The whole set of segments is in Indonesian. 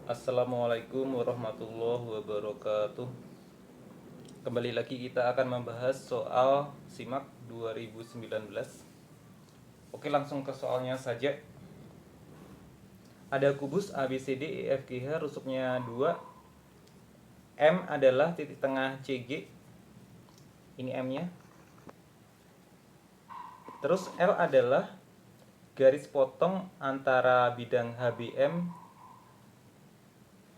Assalamualaikum warahmatullahi wabarakatuh. Kembali lagi kita akan membahas soal SIMAK 2019. Oke, langsung ke soalnya saja. Ada kubus ABCD EFGH rusuknya 2. M adalah titik tengah CG. Ini M-nya. Terus L adalah garis potong antara bidang HBM.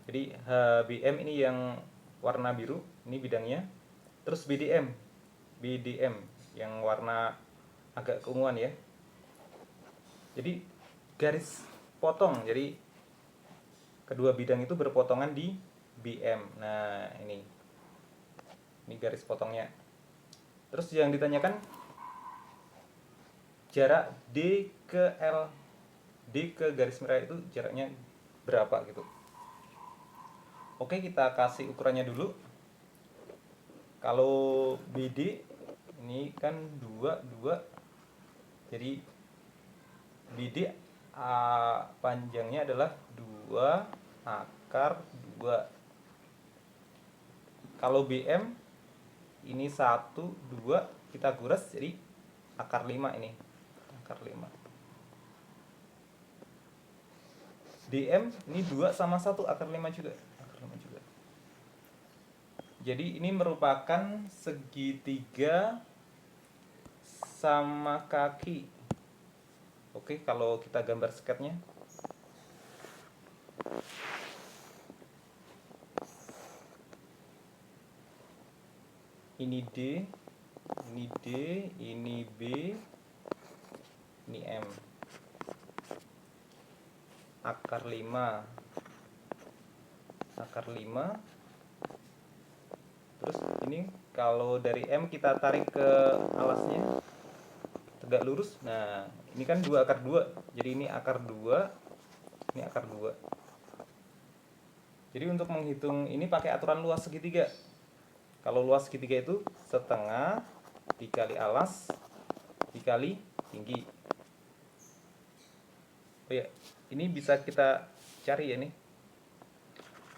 Jadi HBM ini yang warna biru, ini bidangnya. Terus BDM yang warna agak keunguan ya. Jadi garis potong, jadi kedua bidang itu berpotongan di BM. Nah, ini garis potongnya. Terus yang ditanyakan jarak D ke L, D ke garis merah itu jaraknya berapa gitu. Oke, kita kasih ukurannya dulu. Kalau BD ini kan 2. Jadi BD panjangnya adalah 2/2. Kalau BM ini 1/2, kita kuras jadi akar 5 ini. Akar 5. DM ini 2/1 akar 5 juga. Jadi ini merupakan segitiga sama kaki. Oke, kalau kita gambar sketnya. Ini D, ini B, ini M. Akar 5. Terus ini kalau dari M kita tarik ke alasnya tegak lurus. Nah, ini kan 2/2. Jadi ini akar 2, ini akar 2. Jadi untuk menghitung ini pakai aturan luas segitiga. Kalau luas segitiga itu setengah dikali alas dikali tinggi. Oh ya, ini bisa kita cari ya nih.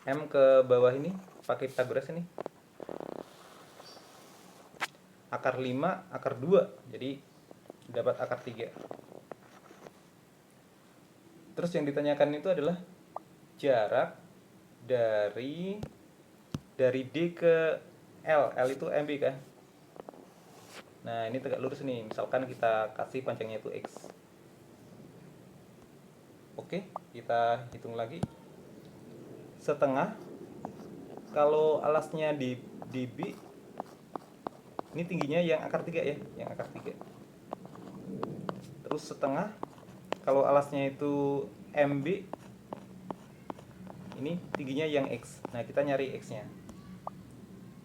M ke bawah ini pakai Pythagoras ini. Akar 5 akar 2. Jadi dapat akar 3. Terus yang ditanyakan itu adalah jarak dari D ke L. L itu MB kan. Nah, ini tegak lurus nih. Misalkan kita kasih panjangnya itu X. Oke, kita hitung lagi. Setengah, kalau alasnya di B, ini tingginya yang akar 3 ya, yang akar 3. Terus setengah, kalau alasnya itu MB, ini tingginya yang X. Nah, kita nyari X-nya.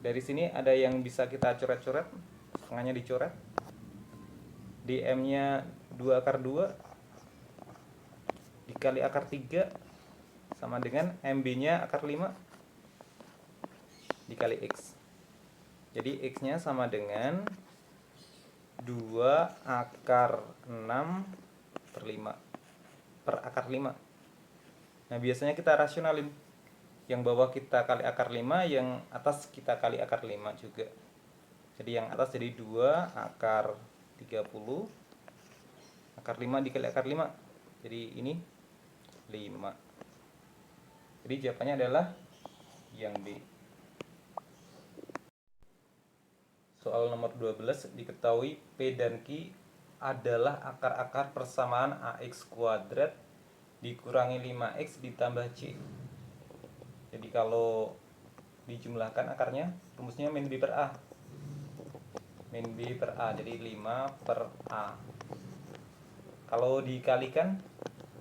Dari sini ada yang bisa kita coret-coret, setengahnya dicoret. DM-nya 2/2 dikali akar 3 sama dengan MB-nya akar 5 dikali X. Jadi X-nya sama dengan 2/6/5 per akar 5. Nah, biasanya kita rasionalin. Yang bawah kita kali akar 5, yang atas kita kali akar 5 juga. Jadi yang atas jadi 2/30. Akar 5 dikali akar 5. Jadi ini 5. Jadi jawabannya adalah yang B. Soal nomor 12, diketahui P dan Q adalah akar-akar persamaan AX kuadrat dikurangi 5X ditambah C. Jadi kalau dijumlahkan akarnya, rumusnya min B per A. Min B per A, jadi 5 per A. Kalau dikalikan,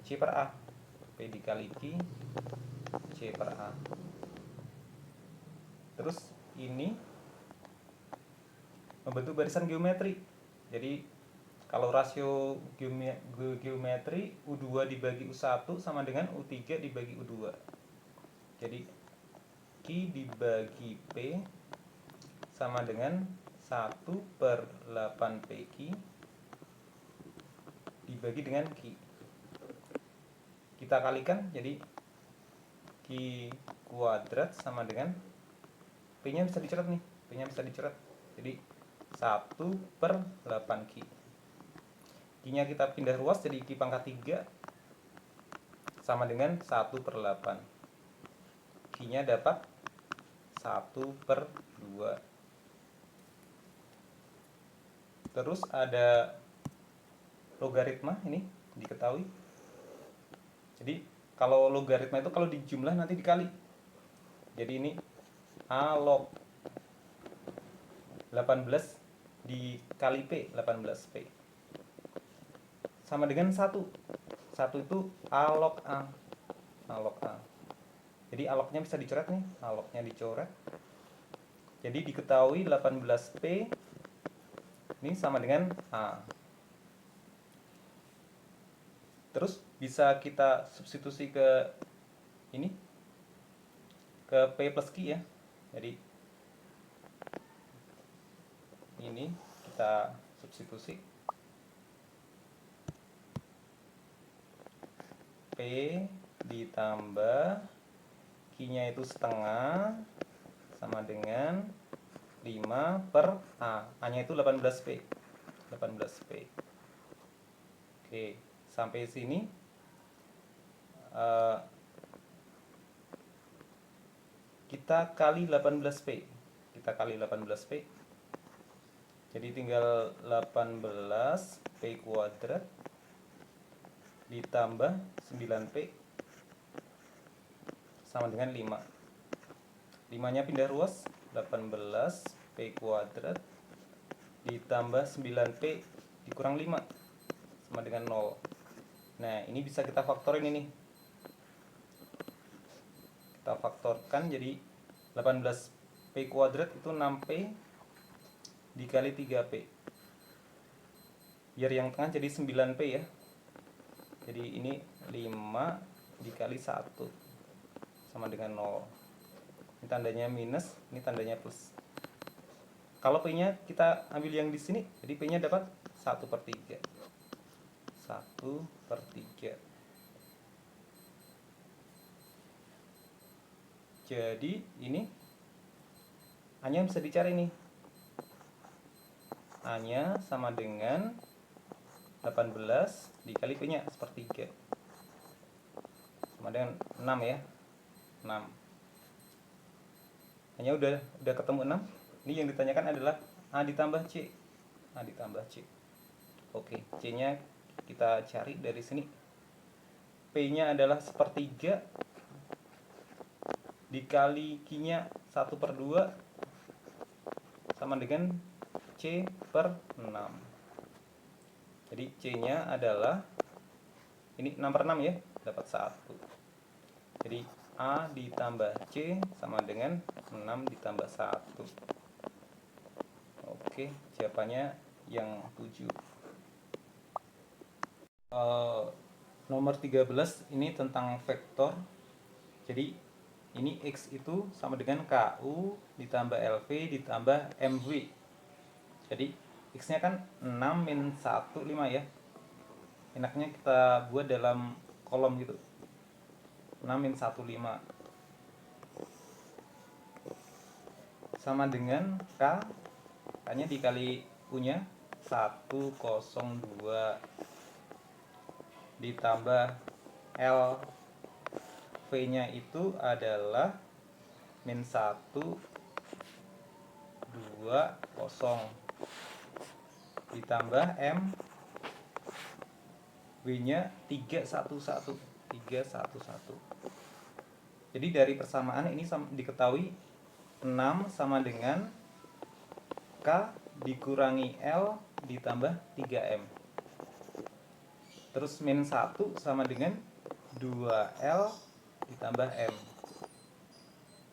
C per A. P dikali Q, C per A. Terus ini membentuk barisan geometri. Jadi kalau rasio geometri U2 dibagi U1 sama dengan U3 dibagi U2. Jadi Q dibagi P sama dengan 1/8PQ dibagi dengan Q. Kita kalikan, jadi Q Q kuadrat sama dengan P nya bisa dicoret nih, P nya bisa dicoret, jadi 1/8 Q. Q nya kita pindah ruas jadi Q pangkat 3 sama dengan 1/8. Q nya dapat 1/2. Terus ada logaritma, ini diketahui. Jadi kalau logaritma itu kalau dijumlah nanti dikali. Jadi ini A log 18 dikali P, 18P sama dengan 1. 1 itu A log A. A log A. Jadi A lognya bisa dicoret nih, A lognya dicoret. Jadi diketahui 18P ini sama dengan A. Terus bisa kita substitusi ke ini, ke P plus Q ya. Jadi ini kita substitusi P ditambah Q nya itu setengah sama dengan 5 per A. A nya itu 18P. 18P. Oke, sampai sini kita kali 18P. Kita kali 18P. Jadi tinggal 18P kuadrat ditambah 9P sama dengan 5. 5 nya pindah ruas, 18P kuadrat ditambah 9P dikurang 5 sama dengan 0. Nah, ini bisa kita faktorin ini. Kita faktorkan jadi 18P kuadrat itu 6P dikali 3P. Biar yang tengah jadi 9P ya. Jadi ini 5 dikali 1 sama dengan 0. Ini tandanya minus, ini tandanya plus. Kalau P nya kita ambil yang di sini, jadi P nya dapat 1/3. 1/3. Jadi ini A nya bisa dicari nih. A nya sama dengan 18 dikali P nya 1/3 sama dengan 6 ya. 6. A nya udah ketemu 6. Ini yang ditanyakan adalah A ditambah C. A ditambah C. Oke, C nya kita cari dari sini. P nya adalah 1/3 dikali Q nya 1/2 sama dengan C per 6. Jadi C nya adalah ini 6/6 ya, dapat 1. Jadi A ditambah C sama dengan 6 ditambah 1. Oke, jawabannya yang 7. Nomor 13 ini tentang vektor. Jadi ini X itu sama dengan KU ditambah LV ditambah MV. Jadi X nya kan 6 min 1, 5 ya. Enaknya kita buat dalam kolom gitu. 6 min 1, 5 sama dengan K. K nya dikali U nya 102 ditambah L V nya itu adalah min 1 20 ditambah M W nya 311. Jadi dari persamaan ini diketahui 6 sama dengan K dikurangi L ditambah 3M. Terus min 1 sama dengan 2L ditambah M.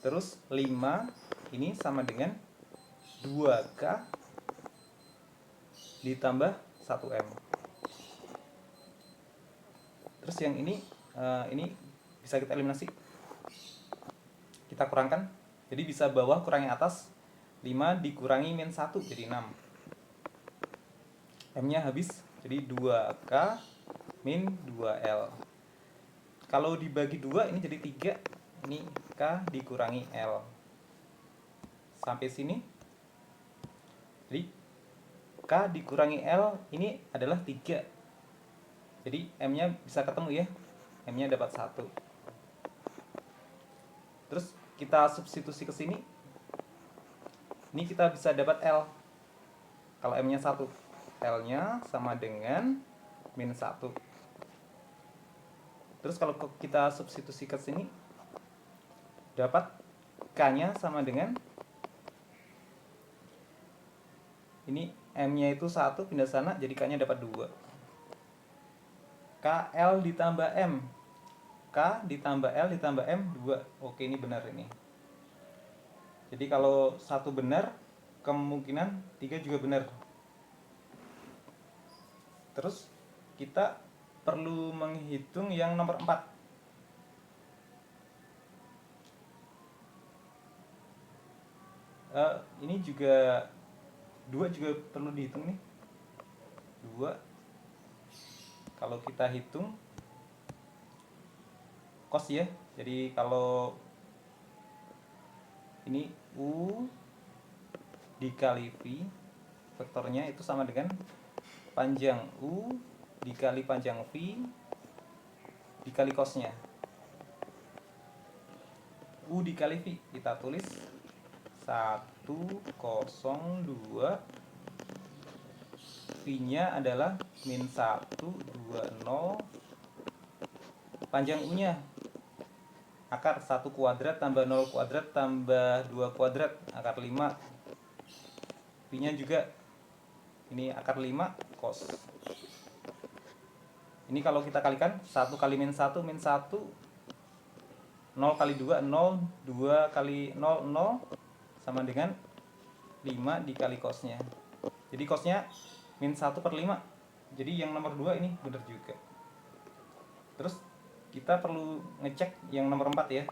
Terus 5 ini sama dengan 2K ditambah 1M. Terus yang ini bisa kita eliminasi. Kita kurangkan. Jadi bisa bawah kurangi atas. 5 dikurangi min 1 jadi 6. M nya habis. Jadi 2K min 2L. Kalau dibagi 2 ini jadi 3. ini K dikurangi L. Sampai sini. Jadi K dikurangi L ini adalah 3. Jadi M-nya bisa ketemu ya. M-nya dapat 1. Terus kita substitusi ke sini. Ini kita bisa dapat L. Kalau M-nya 1. L-nya sama dengan min 1. Terus kalau kita substitusi ke sini, dapat K-nya sama dengan, ini M-nya itu 1 pindah sana, jadi K-nya dapat 2. KL ditambah M. K ditambah L ditambah M 2. Oke, ini benar ini. Jadi kalau 1 benar, kemungkinan 3 juga benar. Terus kita perlu menghitung yang nomor 4. Ini juga 2 juga perlu dihitung nih. 2. Kalau kita hitung cos ya. Jadi kalau ini U dikali V, vektornya itu sama dengan panjang U dikali panjang V dikali cosnya. U dikali V kita tulis 102. V-nya adalah min 120. Panjang U-nya akar 1 kuadrat tambah 0 kuadrat tambah 2 kuadrat, akar 5. V-nya juga ini akar 5 cos. Ini kalau kita kalikan 1 kali min 1 min 1, 0 kali 2 0, 2 kali 0 0, sama dengan 5 dikali cosnya. Jadi cosnya min 1/5. Jadi yang nomor 2 ini benar juga. Terus kita perlu ngecek yang nomor 4 ya.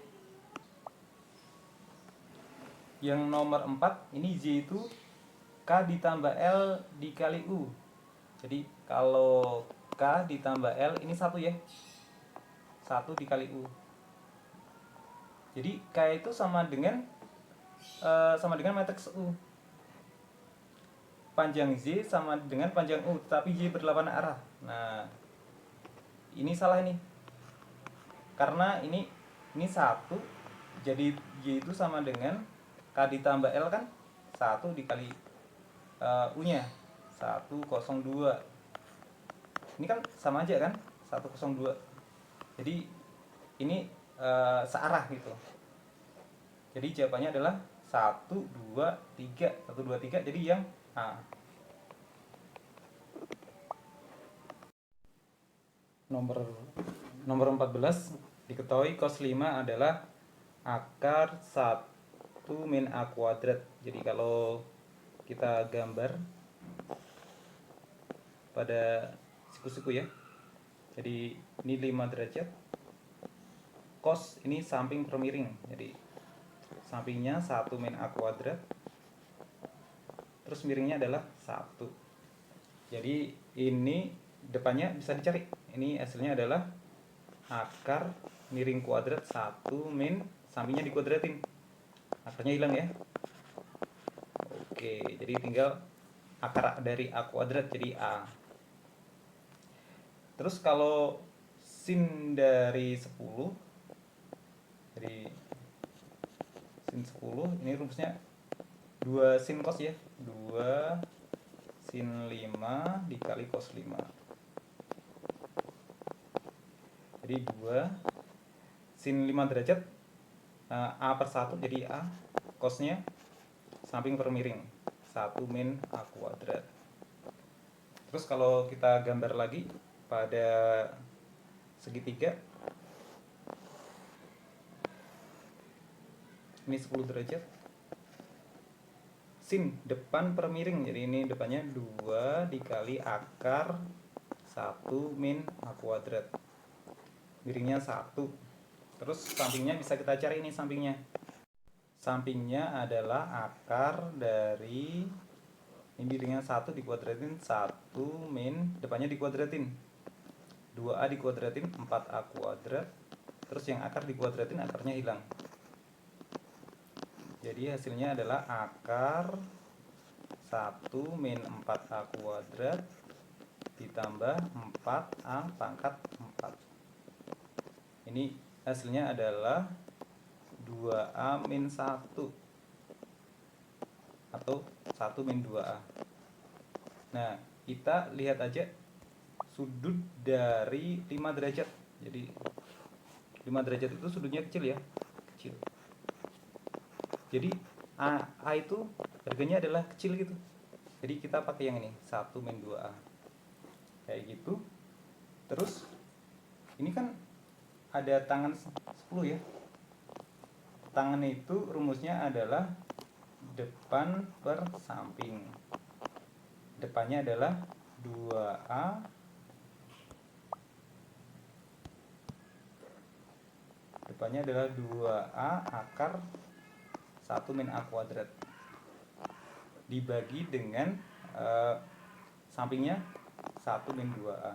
Yang nomor 4 ini Z itu K ditambah L dikali U. Jadi kalau K ditambah L ini 1 ya. 1 dikali U. Jadi K itu sama dengan matriks U. Panjang Z sama dengan panjang U, tapi Y berlawanan arah. Nah, ini salah nih. Karena ini 1, jadi Y itu sama dengan K ditambah L kan 1 dikali U-nya 102. Ini kan sama aja kan 102. Jadi ini searah gitu. Jadi jawabannya adalah 1 2 3. 1 2 3, jadi yang A. Nomor 14 diketahui cos 5 adalah akar 1 min A kuadrat. Jadi kalau kita gambar pada siku-siku ya. Jadi ini 5 derajat. Cos ini samping per miring. Jadi sampingnya 1 min A kuadrat. Terus miringnya adalah 1. Jadi ini depannya bisa dicari. Ini hasilnya adalah akar miring kuadrat 1 min sampingnya dikuadratin. Akarnya hilang ya. Oke, jadi tinggal akar dari A kuadrat jadi A. Terus kalau sin dari 10, jadi sin 10 ini rumusnya 2 sin cos ya. 2 sin 5 dikali cos 5. Jadi 2 sin 5 derajat A per 1 jadi A, cosnya samping per miring 1 min A kuadrat. Terus kalau kita gambar lagi pada segitiga, ini 10 derajat, sin depan per miring, jadi ini depannya 2 dikali akar 1 min A kuadrat, miringnya 1. Terus sampingnya bisa kita cari, ini sampingnya adalah akar dari ini miringnya 1 dikuadratin 1 min depannya dikuadratin 2A dikuadratin 4A kuadrat terus yang akar dikuadratin, akarnya hilang. Jadi hasilnya adalah akar 1 min 4A kuadrat ditambah 4A pangkat 4. Ini hasilnya adalah 2A min 1 atau 1 min 2A. Nah, kita lihat aja sudut dari 5 derajat. Jadi 5 derajat itu sudutnya kecil ya, kecil. Jadi A itu harganya adalah kecil gitu. Jadi kita pakai yang ini, 1 min 2A. Kayak gitu. Terus ini kan ada tangan 10 ya. Tangan itu rumusnya adalah depan per samping. Depannya adalah 2A depannya adalah 2A akar 1 min A kuadrat dibagi dengan sampingnya 1 min 2A.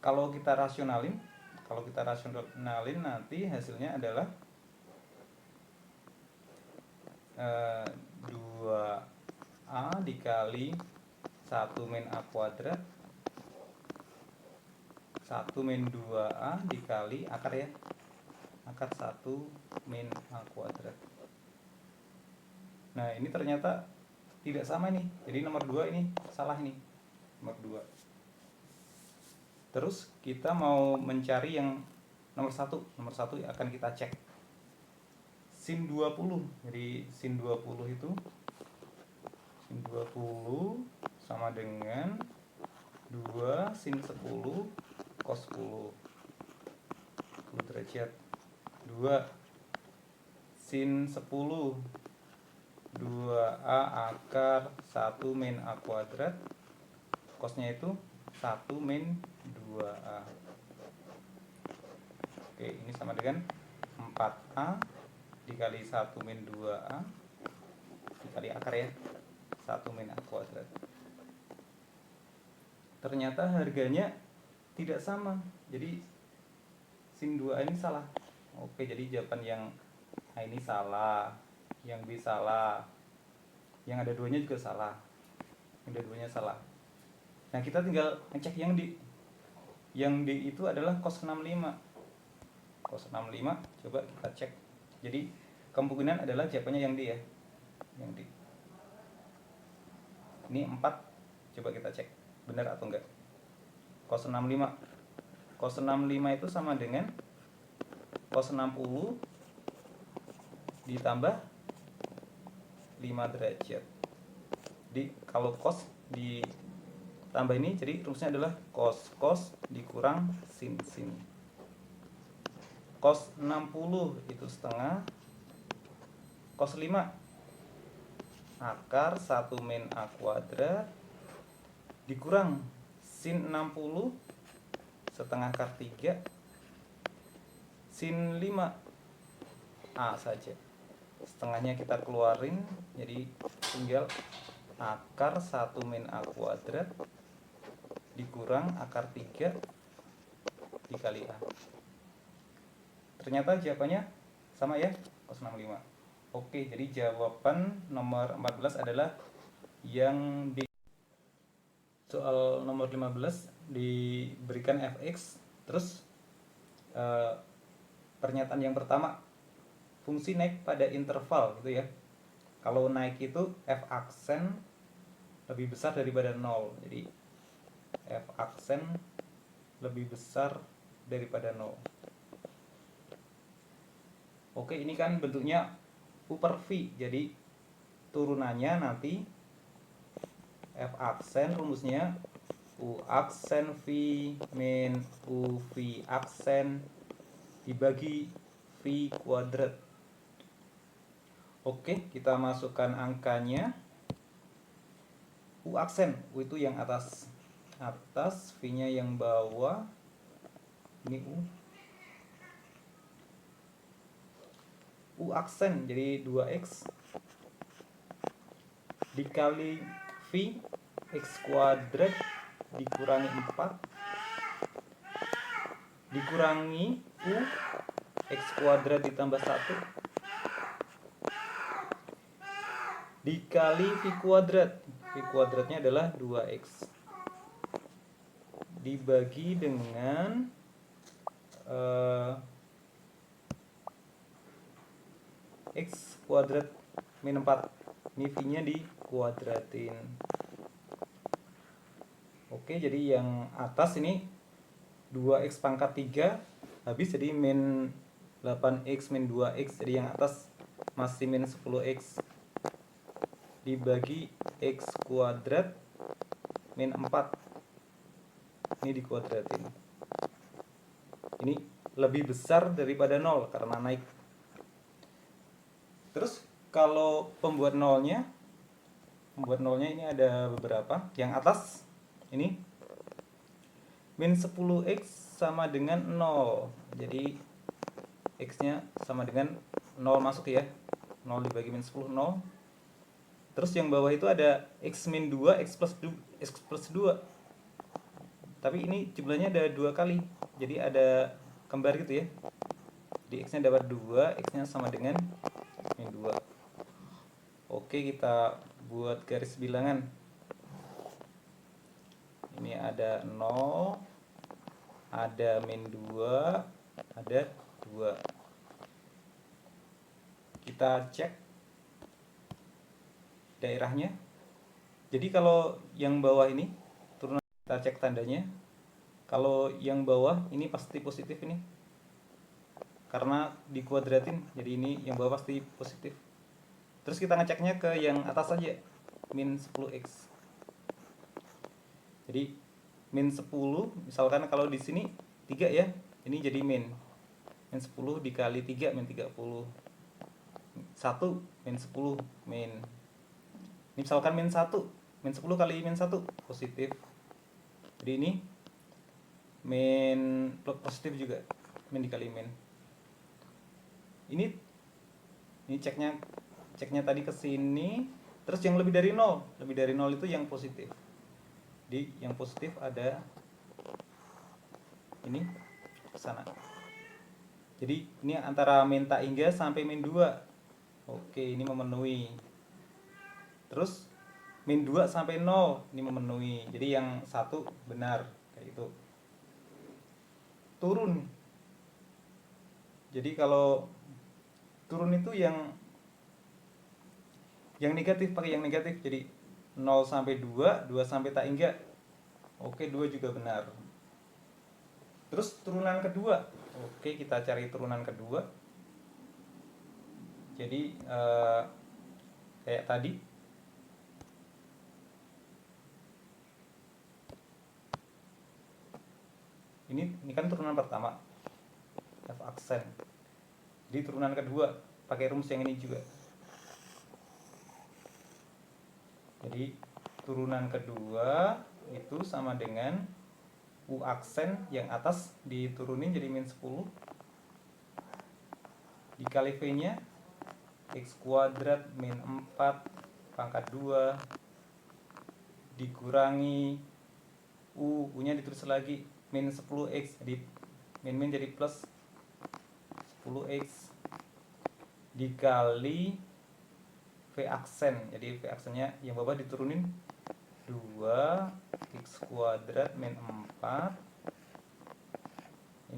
Kalau kita rasionalin nanti hasilnya adalah 2A dikali 1 min A kuadrat 1 min 2A dikali akar ya, akar 1 min A kuadrat. Nah ini ternyata tidak sama nih, jadi nomor 2 ini salah nih, nomor 2. Terus kita mau mencari yang nomor 1 akan kita cek sin 20. Jadi sin 20 itu sin 20 sama dengan 2 sin 10 cos 10 derajat. 2 sin 10 2A akar 1 min A kuadrat, cosnya itu 1 min 2A. Oke, ini sama dengan 4A dikali 1 min 2A dikali akar ya, 1 min A kuadrat. Ternyata harganya tidak sama, jadi sin 2A ini salah. Oke, jadi jawaban yang A ini salah, yang B salah, yang ada duanya juga salah, yang ada duanya salah. Nah kita tinggal ngecek yang D. Yang D itu adalah cos 65. Cos 65 coba kita cek. Jadi kemungkinan adalah jawabannya yang D ya, yang D. Ini 4, coba kita cek benar atau enggak. Cos 65 itu sama dengan cos 60 ditambah 5 derajat. Jadi kalau cos ditambah ini, jadi rumusnya adalah cos dikurang sin. Cos 60 itu setengah, cos 5 akar 1 min A kuadrat dikurang sin 60 setengah akar 3 sin 5 A saja. Setengahnya kita keluarin, jadi tinggal akar 1 min A kuadrat dikurang akar 3 dikali A. Ternyata jawabannya sama ya, cos 65. Oke, jadi jawaban nomor 14 adalah yang D. Soal nomor 15 diberikan fx, terus pernyataan yang pertama, fungsi naik pada interval gitu ya. Kalau naik itu f aksen lebih besar daripada 0. Jadi f aksen lebih besar daripada 0. Oke, ini kan bentuknya U per V. Jadi turunannya nanti f aksen rumusnya U aksen V min U V aksen dibagi V kuadrat. Oke, kita masukkan angkanya. U aksen, U itu yang atas, V-nya yang bawah. Ini U aksen, jadi 2x dikali V x kuadrat dikurangi 4 dikurangi U X kuadrat ditambah 1 dikali V kuadrat. V kuadratnya adalah 2X dibagi dengan X kuadrat min 4. Ini V-nya dikuadratin. Oke, jadi yang atas ini 2X pangkat 3 habis, jadi min 8X min 2X. Jadi yang atas masih min 10X dibagi X kuadrat min 4. Ini dikuadratin. Ini lebih besar daripada 0 karena naik. Terus kalau pembuat nolnya ini ada beberapa. Yang atas ini min 10X sama dengan 0. Jadi X nya sama dengan 0 masuk ya. 0 dibagi min 10, 0. Terus yang bawah itu ada X min 2, X plus 2. Tapi ini jumlahnya ada 2 kali. Jadi ada kembar gitu ya. Jadi X nya dapat 2, X nya sama dengan min 2. Oke, kita buat garis bilangan. Ini ada 0, ada min 2, ada 2. Kita cek daerahnya. Jadi kalau yang bawah ini turunan, kita cek tandanya. Kalau yang bawah ini pasti positif ini, karena dikuadratin. Jadi ini yang bawah pasti positif. Terus kita ngeceknya ke yang atas saja, min 10X. Jadi min 10, misalkan kalau di sini 3 ya, ini jadi min 10 dikali 3 min 30. 1 min 10 min. Ini misalkan min 1, min 10 kali min 1 positif. Jadi ini min positif juga, min dikali min. Ini ceknya tadi ke sini. Terus yang lebih dari 0 itu yang positif. Di yang positif ada ini ke sana. Jadi ini antara min tak hingga sampai min 2. Oke, ini memenuhi. Terus min 2 sampai 0 ini memenuhi. Jadi yang satu benar kayak itu. Turun. Jadi kalau turun itu yang negatif, pakai yang negatif. Jadi 0 sampai 2, 2 sampai tak hingga. Oke, 2 juga benar. Terus turunan kedua. Oke, kita cari turunan kedua. Jadi kayak tadi. Ini kan turunan pertama, F aksen. Jadi turunan kedua pakai rumus yang ini juga. Jadi turunan kedua itu sama dengan U aksen yang atas diturunin jadi min 10 dikali V nya X kuadrat min 4 pangkat 2 dikurangi U nya ditulis lagi min 10X, jadi min jadi plus 10X dikali V aksen. Jadi V aksennya yang bawah diturunin 2X kuadrat min 4.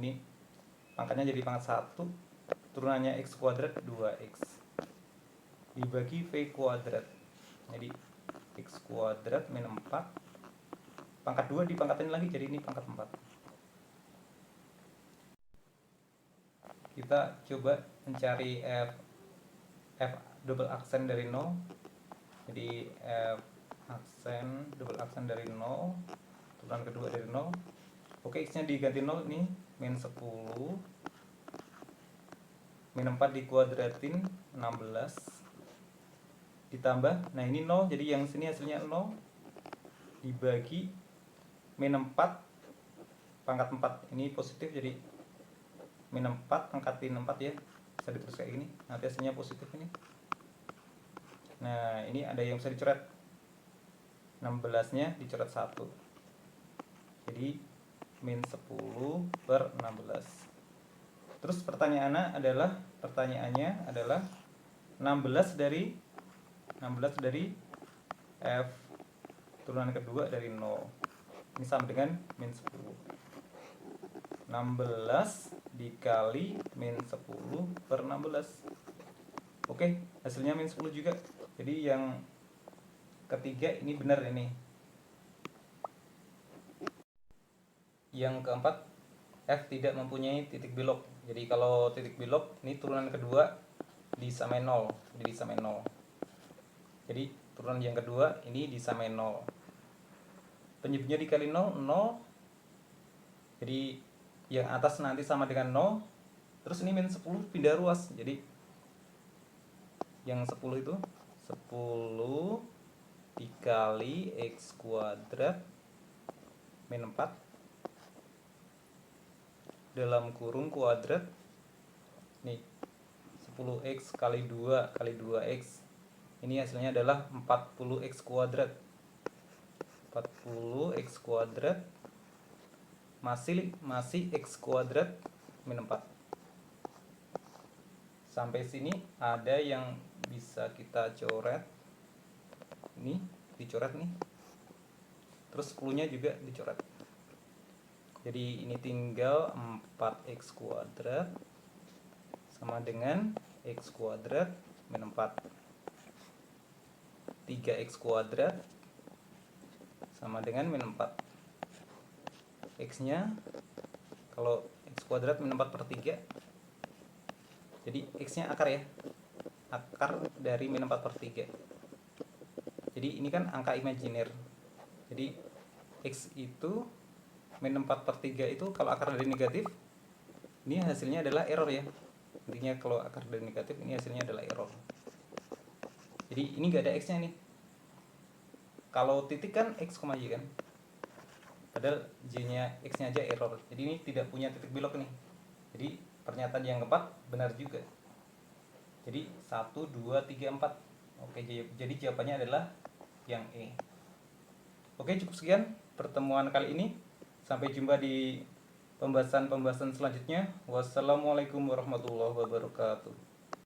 Ini pangkatnya jadi pangkat 1, turunannya X kuadrat 2X dibagi V kuadrat. Jadi X kuadrat min 4 pangkat 2 dipangkatin lagi, jadi ini pangkat 4. Kita coba mencari F double aksen dari 0. Jadi F aksen double aksen dari 0, turunan kedua dari 0. Oke, X nya diganti 0, ini min 10 min 4 dikuadratin 16 ditambah, nah ini 0, jadi yang sini hasilnya 0 dibagi min 4 pangkat 4. Ini positif, jadi min 4 pangkatin 4 ya, bisa ditulis kayak gini, nanti hasilnya positif ini. Nah ini ada yang bisa dicoret, 16 nya dicoret 1, jadi min 10/16. Terus pertanyaannya adalah 16 dari F turunan kedua dari 0. Ini sama dengan min 10. 16 dikali min 10/16. Oke, hasilnya min 10 juga. Jadi yang ketiga ini benar ini. Yang keempat, F tidak mempunyai titik belok. Jadi kalau titik belok ini turunan kedua disamain 0. Jadi turunan yang kedua ini disamain 0. Penyebutnya dikali 0, 0. Jadi yang atas nanti sama dengan 0. Terus ini min 10 pindah ruas. Jadi yang 10 itu 10 dikali X kuadrat min 4 dalam kurung kuadrat. Nih 10X kali 2 kali 2X. Ini hasilnya adalah 40X kuadrat. 40X kuadrat masih X kuadrat min 4. Sampai sini ada yang bisa kita coret. Ini dicoret nih. Terus 10-nya juga dicoret. Jadi ini tinggal 4X kuadrat sama dengan X kuadrat min 4. 3X kuadrat sama dengan min 4. X-nya kalau X kuadrat min 4/3. Jadi X-nya akar ya. Akar dari min 4/3. Jadi ini kan angka imajiner. Jadi X itu min 4/3 itu kalau akar dari negatif, ini hasilnya adalah error ya. Intinya kalau akar dari negatif ini hasilnya adalah error. Jadi ini nggak ada X-nya nih. Kalau titik kan X, Y kan. Padahal J-nya, X-nya aja error. Jadi ini tidak punya titik belok nih. Jadi pernyataan yang keempat benar juga. Jadi 1, 2, 3, 4. Oke, jadi jawabannya adalah yang E. Oke, cukup sekian pertemuan kali ini. Sampai jumpa di pembahasan selanjutnya. Wassalamualaikum warahmatullahi wabarakatuh.